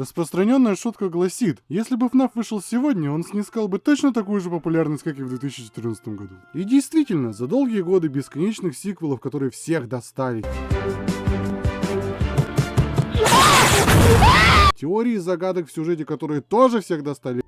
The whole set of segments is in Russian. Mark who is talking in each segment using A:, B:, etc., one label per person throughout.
A: Распространенная шутка гласит, если бы FNAF вышел сегодня, он снискал бы точно такую же популярность, как и в 2014 году. И действительно, за долгие годы бесконечных сиквелов, которые всех достали, теории загадок в сюжете, которые тоже всех достали,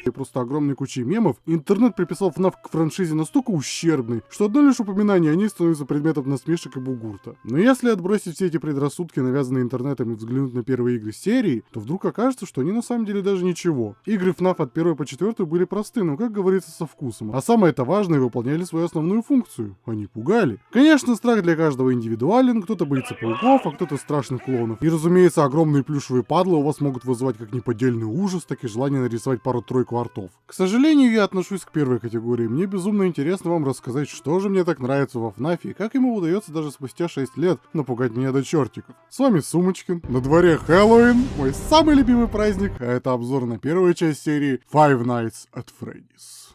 A: и просто огромной кучей мемов, интернет приписал FNAF к франшизе настолько ущербной, что одно лишь упоминание о ней становится предметом насмешек и бугурта. Но если отбросить все эти предрассудки, навязанные интернетом, и взглянуть на первые игры серии, то вдруг окажется, что они на самом деле даже ничего. Игры FNAF от 1 по 4 были просты, но, как говорится, со вкусом. А самое-то важное, выполняли свою основную функцию. Они пугали. Конечно, страх для каждого индивидуален, кто-то боится пауков, а кто-то страшных клонов. И, разумеется, огромные плюшевые падлы у вас могут вызывать как неподдельный ужас, так и желание нарисовать пару-тройку артов. К сожалению, я отношусь к первой категории. Мне безумно интересно вам рассказать, что же мне так нравится во FNAF и как ему удается даже спустя 6 лет напугать меня до чертиков. С вами Сумочкин, на дворе Хэллоуин, мой самый любимый праздник, а это обзор на первую часть серии Five Nights at Freddy's.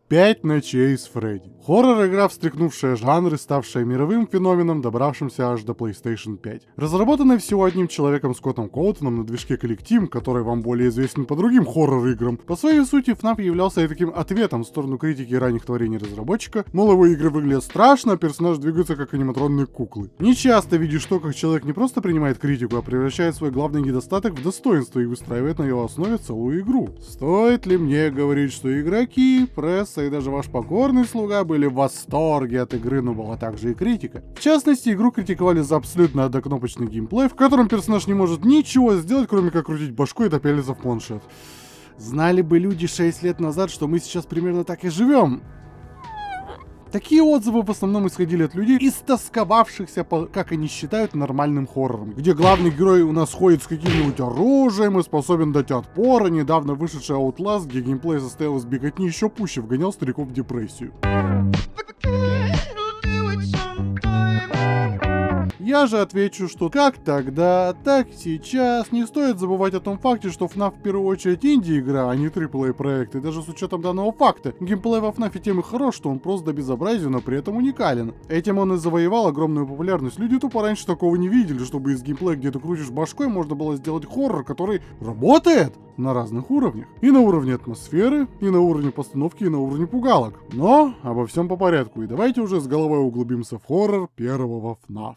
A: «Пять ночей с Фредди». Хоррор-игра, встряхнувшая жанры, ставшая мировым феноменом, добравшимся аж до PlayStation 5. Разработанная всего одним человеком, Скоттом Коутоном, на движке Collective, который вам более известен по другим хоррор-играм, по своей сути FNAF являлся и таким ответом в сторону критики ранних творений разработчика, мол, его игры выглядят страшно, а персонажи двигаются как аниматронные куклы. Не часто видишь то, как человек не просто принимает критику, а превращает свой главный недостаток в достоинство и выстраивает на его основе целую игру. Стоит ли мне говорить, что игроки, пресса и даже ваш покорный слуга были в восторге от игры, но была также и критика. В частности, игру критиковали за абсолютно однокнопочный геймплей, в котором персонаж не может ничего сделать, кроме как крутить башкой и допялиться в планшет. Знали бы люди 6 лет назад, что мы сейчас примерно так и живем. Такие отзывы в основном исходили от людей, истосковавшихся по, как они считают, нормальным хоррором, где главный герой у нас ходит с каким-нибудь оружием и способен дать отпор, а недавно вышедший Outlast, где геймплей состоял из беготни, еще пуще вгонял стариков в депрессию. Я же отвечу, что как тогда, так сейчас не стоит забывать о том факте, что FNAF в первую очередь инди-игра, а не AAA проект, и даже с учетом данного факта, геймплей во FNAF тем и хорош, что он просто до безобразия, но при этом уникален. Этим он и завоевал огромную популярность. Люди тупо раньше такого не видели, чтобы из геймплея, где ты крутишь башкой, можно было сделать хоррор, который работает на разных уровнях. И на уровне атмосферы, и на уровне постановки, и на уровне пугалок. Но обо всем по порядку, и давайте уже с головой углубимся в хоррор первого FNAF.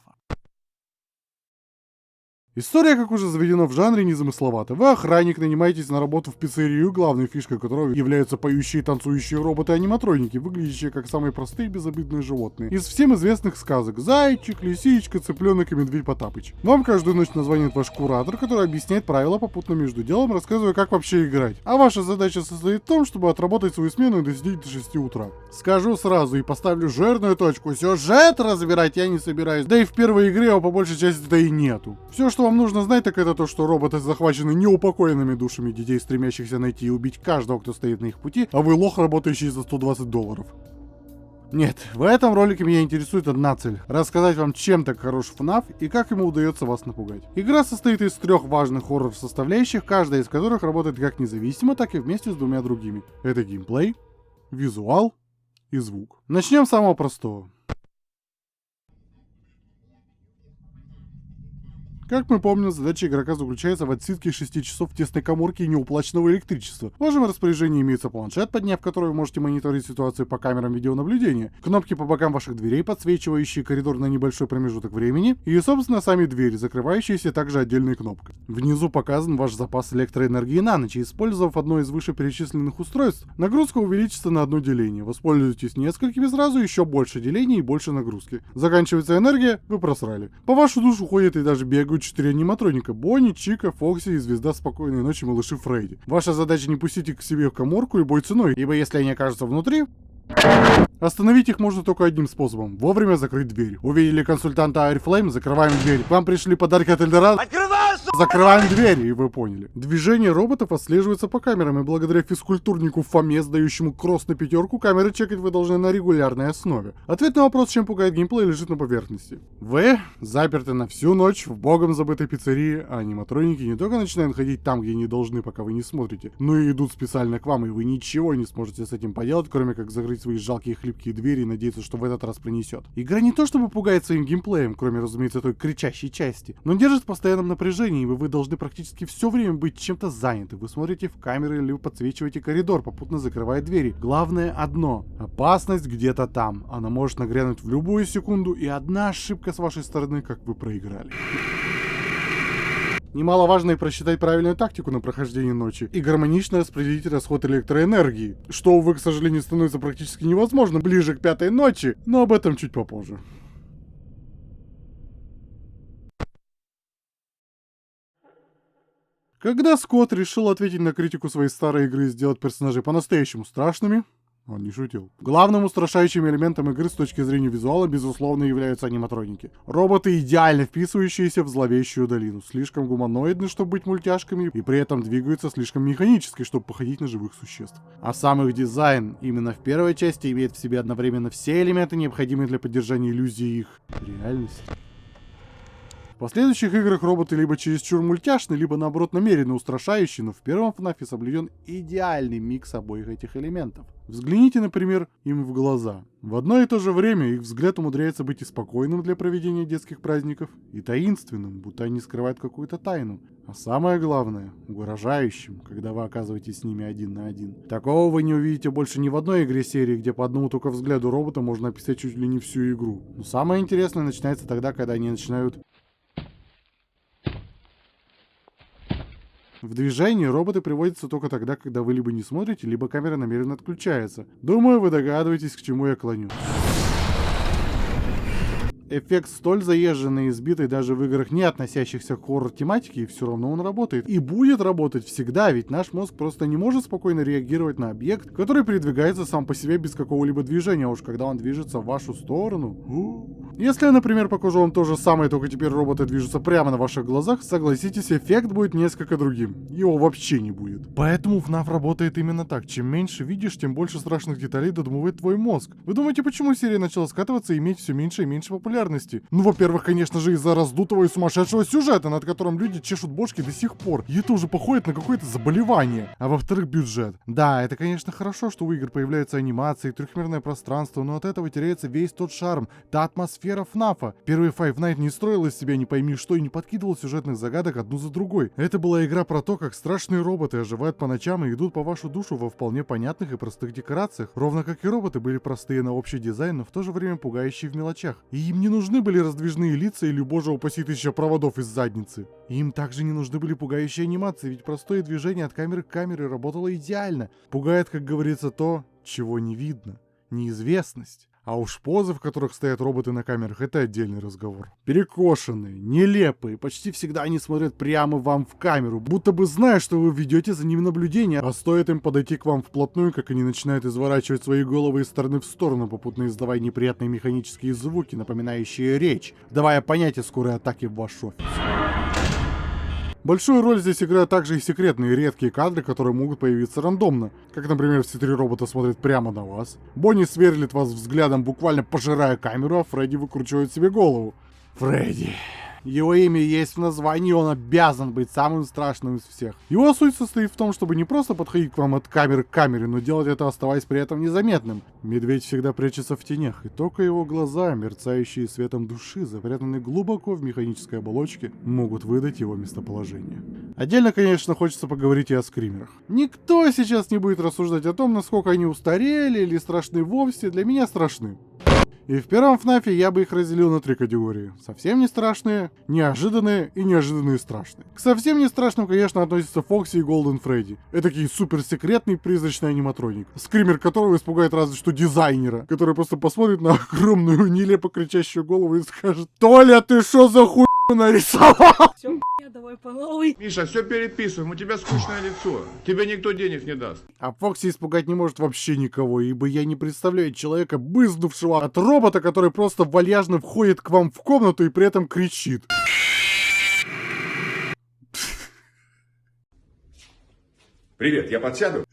A: История, как уже заведено в жанре, незамысловата. Вы охранник, нанимаетесь на работу в пиццерию, главной фишкой которой являются поющие и танцующие роботы-аниматроники, выглядящие как самые простые безобидные животные. Из всем известных сказок: зайчик, лисичка, цыпленок и медведь Потапыч. Вам каждую ночь названит ваш куратор, который объясняет правила попутно между делом, рассказывая, как вообще играть. А ваша задача состоит в том, чтобы отработать свою смену и досидеть до 6 утра. Скажу сразу и поставлю жирную точку: сюжет разбирать я не собираюсь, да и в первой игре его по большей части-то и нету. Все, что вам нужно знать, так это то, что роботы захвачены неупокоенными душами детей, стремящихся найти и убить каждого, кто стоит на их пути, а вы лох, работающий за $120. Нет, в этом ролике меня интересует одна цель — рассказать вам, чем так хорош FNAF и как ему удается вас напугать. Игра состоит из 3 важных хоррор-составляющих, каждая из которых работает как независимо, так и вместе с 2 другими. Это геймплей, визуал и звук. Начнем с самого простого. Как мы помним, задача игрока заключается в отсидке 6 часов в тесной каморке и неуплаченного электричества. В вашем распоряжении имеется планшет, подняв который вы можете мониторить ситуацию по камерам видеонаблюдения, кнопки по бокам ваших дверей, подсвечивающие коридор на небольшой промежуток времени, и, собственно, сами двери, закрывающиеся также отдельной кнопкой. Внизу показан ваш запас электроэнергии на ночь, и, использовав одно из вышеперечисленных устройств, нагрузка увеличится на 1 деление. Воспользуйтесь несколькими сразу, еще больше делений и больше нагрузки. Заканчивается энергия, вы просрали. По вашу душу ходят и даже бегают 4 аниматроника: Бонни, Чика, Фокси и звезда спокойной ночи малыши Фредди. Ваша задача не пустить их к себе в каморку любой ценой, ибо если они окажутся внутри, остановить их можно только одним способом — вовремя закрыть дверь. Увидели консультанта Airflame — закрываем дверь. К вам пришли подарки от Эльдорадо. Открывай, сука! Закрываем двери, и вы поняли. Движение роботов отслеживается по камерам, и благодаря физкультурнику Фоме, сдающему кросс на 5, камеры чекать вы должны на регулярной основе. Ответ на вопрос, чем пугает геймплей, лежит на поверхности. Вы заперты на всю ночь в богом забытой пиццерии, а аниматроники не только начинают ходить там, где не должны, пока вы не смотрите, но и идут специально к вам, и вы ничего не сможете с этим поделать, кроме как закрыть свои жалкие хлипкие двери и надеяться, что в этот раз принесет. Игра не то чтобы пугает своим геймплеем, кроме, разумеется, той кричащей части, но держит в постоянном напряжении, и вы должны практически все время быть чем-то заняты. Вы смотрите в камеры или подсвечиваете коридор, попутно закрывая двери. Главное одно — опасность где-то там. Она может нагрянуть в любую секунду, и одна ошибка с вашей стороны, как вы проиграли. Немаловажно и просчитать правильную тактику на прохождение ночи и гармонично распределить расход электроэнергии, что, увы, к сожалению, становится практически невозможно ближе к 5-й ночи, но об этом чуть попозже. Когда Скотт решил ответить на критику своей старой игры и сделать персонажей по-настоящему страшными, он не шутил. Главным устрашающим элементом игры с точки зрения визуала, безусловно, являются аниматроники. Роботы, идеально вписывающиеся в зловещую долину. Слишком гуманоидны, чтобы быть мультяшками, и при этом двигаются слишком механически, чтобы походить на живых существ. А сам их дизайн именно в первой части имеет в себе одновременно все элементы, необходимые для поддержания иллюзии их реальности. В последующих играх роботы либо чересчур мультяшны, либо наоборот намеренно устрашающие, но в первом FNAF соблюден идеальный микс обоих этих элементов. Взгляните, например, им в глаза. В одно и то же время их взгляд умудряется быть и спокойным для проведения детских праздников, и таинственным, будто они скрывают какую-то тайну. А самое главное, угрожающим, когда вы оказываетесь с ними один на один. Такого вы не увидите больше ни в одной игре серии, где по одному только взгляду робота можно описать чуть ли не всю игру. Но самое интересное начинается тогда, когда они начинают в движении. Роботы приводятся только тогда, когда вы либо не смотрите, либо камера намеренно отключается. Думаю, вы догадываетесь, к чему я клоню. Эффект столь заезженный и избитый даже в играх, не относящихся к хоррор-тематике, и все равно он работает. И будет работать всегда, ведь наш мозг просто не может спокойно реагировать на объект, который передвигается сам по себе без какого-либо движения, а уж когда он движется в вашу сторону. Если я, например, покажу вам то же самое, только теперь роботы движутся прямо на ваших глазах, согласитесь, эффект будет несколько другим. Его вообще не будет. Поэтому FNAF работает именно так. Чем меньше видишь, тем больше страшных деталей додумывает твой мозг. Вы думаете, почему серия начала скатываться и иметь все меньше и меньше популярности? Ну, во-первых, конечно же, из-за раздутого и сумасшедшего сюжета, над которым люди чешут бошки до сих пор. И это уже походит на какое-то заболевание. А во-вторых, бюджет. Да, это, конечно, хорошо, что у игр появляются анимации, трехмерное пространство, но от этого теряется весь тот шарм, та атмосфера FNAF. Первый Five Nights не строил из себя не пойми что и не подкидывал сюжетных загадок одну за другой. Это была игра про то, как страшные роботы оживают по ночам и идут по вашу душу во вполне понятных и простых декорациях. Ровно как и роботы были простые на общий дизайн, но в то же время пугающие в мелочах. И им не нужны были раздвижные лица или, боже упаси, 1000 проводов из задницы. И им также не нужны были пугающие анимации, ведь простое движение от камеры к камере работало идеально. Пугает, как говорится, то, чего не видно. Неизвестность. А уж позы, в которых стоят роботы на камерах, это отдельный разговор. Перекошенные, нелепые, почти всегда они смотрят прямо вам в камеру, будто бы зная, что вы ведете за ними наблюдение, а стоит им подойти к вам вплотную, как они начинают изворачивать свои головы из стороны в сторону, попутно издавая неприятные механические звуки, напоминающие речь, давая понятие скорой атаки в ваш офис. Большую роль здесь играют также и секретные редкие кадры, которые могут появиться рандомно. Как, например, все три робота смотрят прямо на вас. Бонни сверлит вас взглядом, буквально пожирая камеру, а Фредди выкручивает себе голову. Фредди. Его имя есть в названии, он обязан быть самым страшным из всех. Его суть состоит в том, чтобы не просто подходить к вам от камеры к камере, но делать это, оставаясь при этом незаметным. Медведь всегда прячется в тенях, и только его глаза, мерцающие светом души, запрятанные глубоко в механической оболочке, могут выдать его местоположение. Отдельно, конечно, хочется поговорить и о скримерах. Никто сейчас не будет рассуждать о том, насколько они устарели или страшны вовсе. Для меня страшны. И в первом FNAF я бы их разделил на 3 категории. Совсем не страшные, неожиданные и неожиданные страшные. К совсем не страшным, конечно, относятся Фокси и Голден Фредди. Этакий суперсекретный призрачный аниматроник, скример которого испугает разве что дизайнера, который просто посмотрит на огромную нелепо кричащую голову и скажет: «Толя, ты шо за хуй нарисовал?»
B: Все, давай по новой.
C: Миша, все переписываем, у тебя скучное лицо. Тебе никто денег не даст.
A: А Фокси испугать не может вообще никого, ибо я не представляю человека, брызнувшего от робота, который просто вальяжно входит к вам в комнату и при этом кричит.
B: Привет, я подсяду?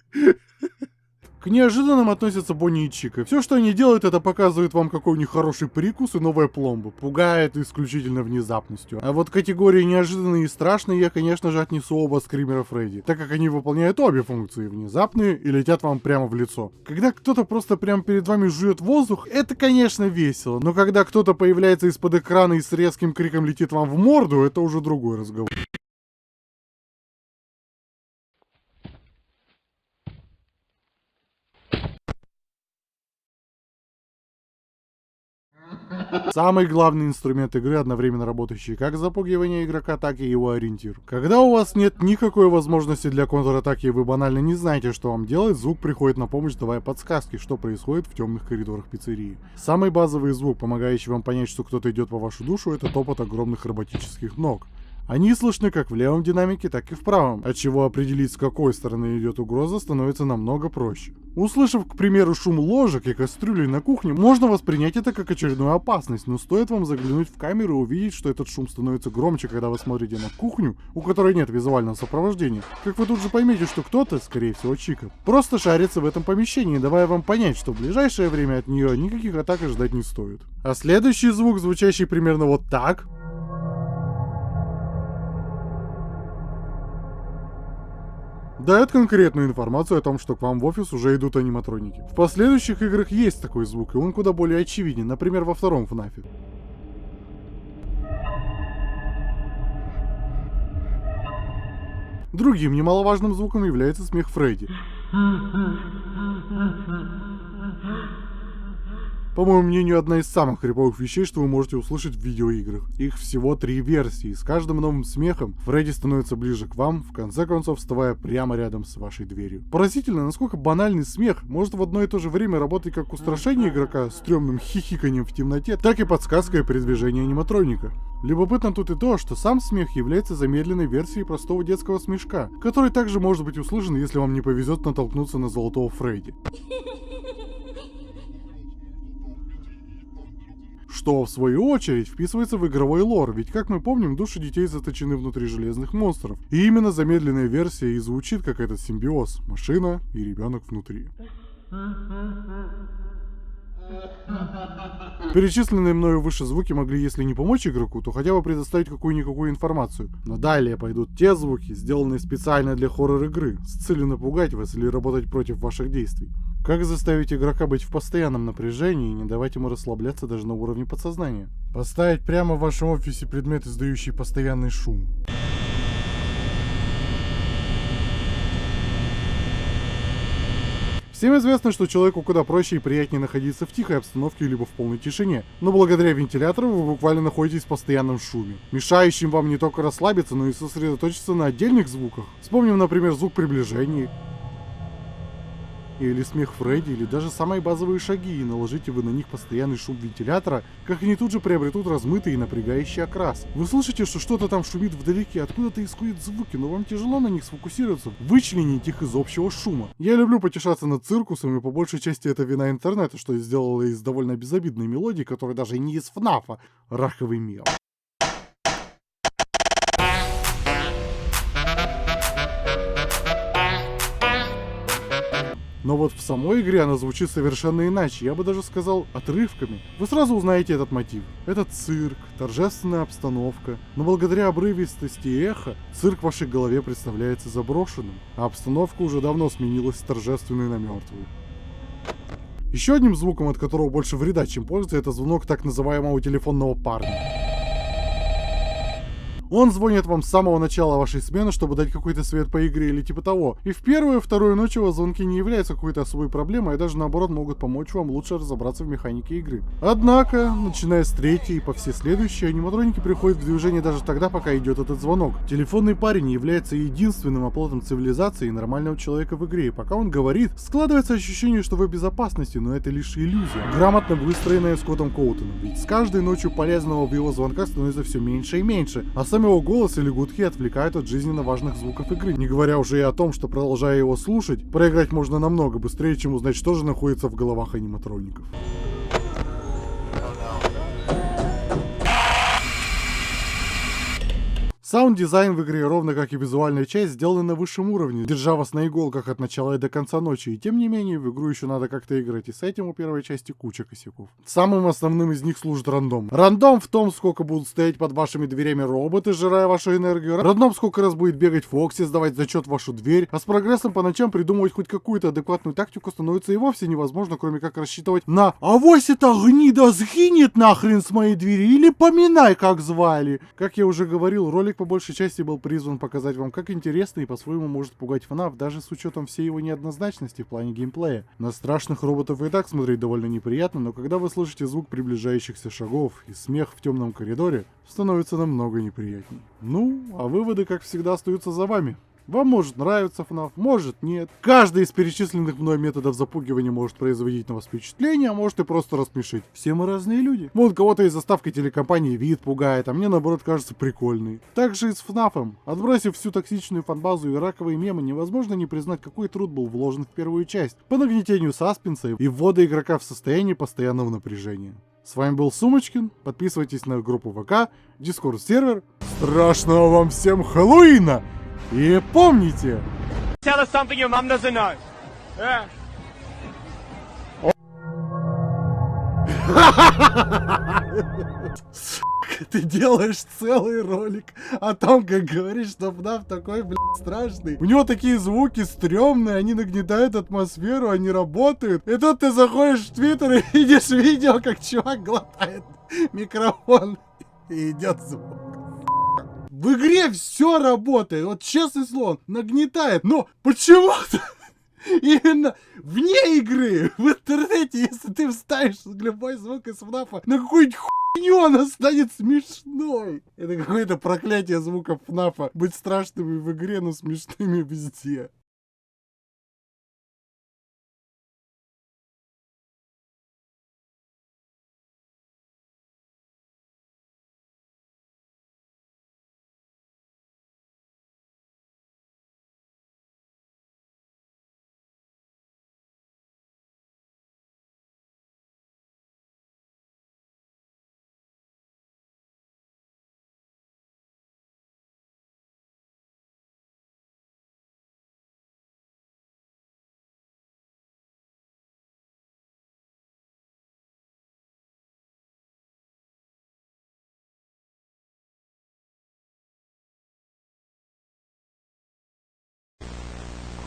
A: К неожиданным относятся Бонни и Чика. Все, что они делают, это показывает вам, какой у них хороший прикус и новая пломба. Пугает исключительно внезапностью. А вот категории неожиданные и страшные я, конечно же, отнесу оба скримера Фредди, так как они выполняют обе функции, внезапные и летят вам прямо в лицо. Когда кто-то просто прямо перед вами жует воздух, это, конечно, весело, но когда кто-то появляется из-под экрана и с резким криком летит вам в морду, это уже другой разговор. Самый главный инструмент игры, одновременно работающий как запугивание игрока, так и его ориентир. Когда у вас нет никакой возможности для контратаки и вы банально не знаете, что вам делать, звук приходит на помощь, давая подсказки, что происходит в темных коридорах пиццерии. Самый базовый звук, помогающий вам понять, что кто-то идет по вашу душу, это топот огромных роботических ног. Они слышны как в левом динамике, так и в правом, отчего определить, с какой стороны идет угроза, становится намного проще. Услышав, к примеру, шум ложек и кастрюлей на кухне, можно воспринять это как очередную опасность, но стоит вам заглянуть в камеру и увидеть, что этот шум становится громче, когда вы смотрите на кухню, у которой нет визуального сопровождения, как вы тут же поймете, что кто-то, скорее всего Чика, просто шарится в этом помещении, давая вам понять, что в ближайшее время от нее никаких атак ждать не стоит. А следующий звук, звучащий примерно вот так, дает конкретную информацию о том, что к вам в офис уже идут аниматроники. В последующих играх есть такой звук, и он куда более очевиден, например, во втором FNAF. Другим немаловажным звуком является смех Фредди. По моему мнению, одна из самых хриповых вещей, что вы можете услышать в видеоиграх. Их всего 3 версии. С каждым новым смехом Фредди становится ближе к вам, в конце концов вставая прямо рядом с вашей дверью. Поразительно, насколько банальный смех может в одно и то же время работать как устрашение игрока с стрёмным хихиканьем в темноте, так и подсказкой при движении аниматроника. Любопытно тут и то, что сам смех является замедленной версией простого детского смешка, который также может быть услышан, если вам не повезет натолкнуться на золотого Фредди. Что, в свою очередь, вписывается в игровой лор, ведь, как мы помним, души детей заточены внутри железных монстров. И именно замедленная версия и звучит как этот симбиоз – машина и ребенок внутри. Перечисленные мною выше звуки могли, если не помочь игроку, то хотя бы предоставить какую-никакую информацию. Но далее пойдут те звуки, сделанные специально для хоррор-игры, с целью напугать вас или работать против ваших действий. Как заставить игрока быть в постоянном напряжении и не давать ему расслабляться даже на уровне подсознания? Поставить прямо в вашем офисе предмет, издающий постоянный шум. Всем известно, что человеку куда проще и приятнее находиться в тихой обстановке либо в полной тишине, но благодаря вентилятору вы буквально находитесь в постоянном шуме, мешающим вам не только расслабиться, но и сосредоточиться на отдельных звуках. Вспомним, например, звук приближения, или смех Фредди, или даже самые базовые шаги, и наложите вы на них постоянный шум вентилятора, как они тут же приобретут размытый и напрягающий окрас. Вы слышите, что что-то там шумит вдалеке, откуда-то исходят звуки, но вам тяжело на них сфокусироваться, вычленить их из общего шума. Я люблю потешаться над циркусом, и по большей части это вина интернета, что сделала из довольно безобидной мелодии, которая даже не из ФНАФа, раковый мем. Но вот в самой игре она звучит совершенно иначе, я бы даже сказал, отрывками. Вы сразу узнаете этот мотив. Это цирк, торжественная обстановка, но благодаря обрывистости и эхо, цирк в вашей голове представляется заброшенным, а обстановка уже давно сменилась с торжественной на мертвую. Еще одним звуком, от которого больше вреда, чем пользы, это звонок так называемого телефонного парня. Он звонит вам с самого начала вашей смены, чтобы дать какой-то совет по игре или типа того. И в первую и вторую ночь у вас звонки не являются какой-то особой проблемой, а даже наоборот могут помочь вам лучше разобраться в механике игры. Однако, начиная с третьей и по все следующие, аниматроники приходят в движение даже тогда, пока идет этот звонок. Телефонный парень является единственным оплотом цивилизации и нормального человека в игре, и пока он говорит, складывается ощущение, что вы в безопасности, но это лишь иллюзия, грамотно выстроенная Скоттом Коутоном, ведь с каждой ночью полезного в его звонках становится все меньше и меньше, а сам его голос или гудки отвлекают от жизненно важных звуков игры, не говоря уже и о том, что продолжая его слушать, проиграть можно намного быстрее, чем узнать, что же находится в головах аниматроников. Саунд-дизайн в игре, ровно как и визуальная часть, сделаны на высшем уровне, держа вас на иголках от начала и до конца ночи, и тем не менее в игру еще надо как-то играть, и с этим у первой части куча косяков. Самым основным из них служит рандом. Рандом в том, сколько будут стоять под вашими дверями роботы, сжирая вашу энергию. Рандом, сколько раз будет бегать Фокси, сдавать зачет в вашу дверь. А с прогрессом по ночам придумывать хоть какую-то адекватную тактику становится и вовсе невозможно, кроме как рассчитывать на «авось эта гнида сгинет нахрен с моей двери» или «поминай, как звали». Как я уже говорил, ролик по большей части был призван показать вам, как интересно и по-своему может пугать FNAF, даже с учетом всей его неоднозначности в плане геймплея. На страшных роботов и так смотреть довольно неприятно, но когда вы слышите звук приближающихся шагов и смех в темном коридоре, становится намного неприятней. Ну, а выводы, как всегда, остаются за вами. Вам может нравиться FNAF, может нет. Каждый из перечисленных мной методов запугивания может производить на вас впечатление, а может и просто рассмешить. Все мы разные люди. Вот кого-то из заставки телекомпании вид пугает, а мне наоборот кажется прикольный. Так же и с FNAF. Отбросив всю токсичную фанбазу и раковые мемы, невозможно не признать, какой труд был вложен в первую часть. По нагнетению саспенса и ввода игрока в состояние постоянного напряжения. С вами был Сумочкин. Подписывайтесь на группу ВК, Дискорд сервер. Страшного вам всем Хэллоуина! И помните!
B: Tell us something your mum doesn't know. Yeah.
A: Ты делаешь целый ролик о том, как говоришь, что FNAF такой, блядь, страшный. У него такие звуки стрёмные, они нагнетают атмосферу, они работают. И тут ты заходишь в Твиттер и видишь видео, как чувак глотает микрофон и идет звук. В игре все работает, вот честное слово, нагнетает, но почему-то именно вне игры, в интернете, если ты вставишь любой звук из FNAF на какую-нибудь хуйню, она станет смешной. Это какое-то проклятие звуков FNAF. Быть страшными в игре, но смешными везде.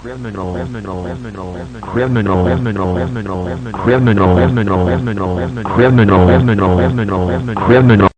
D: Criminal, criminal, criminal, criminal, criminal, criminal, criminal, criminal, criminal, criminal, criminal, criminal.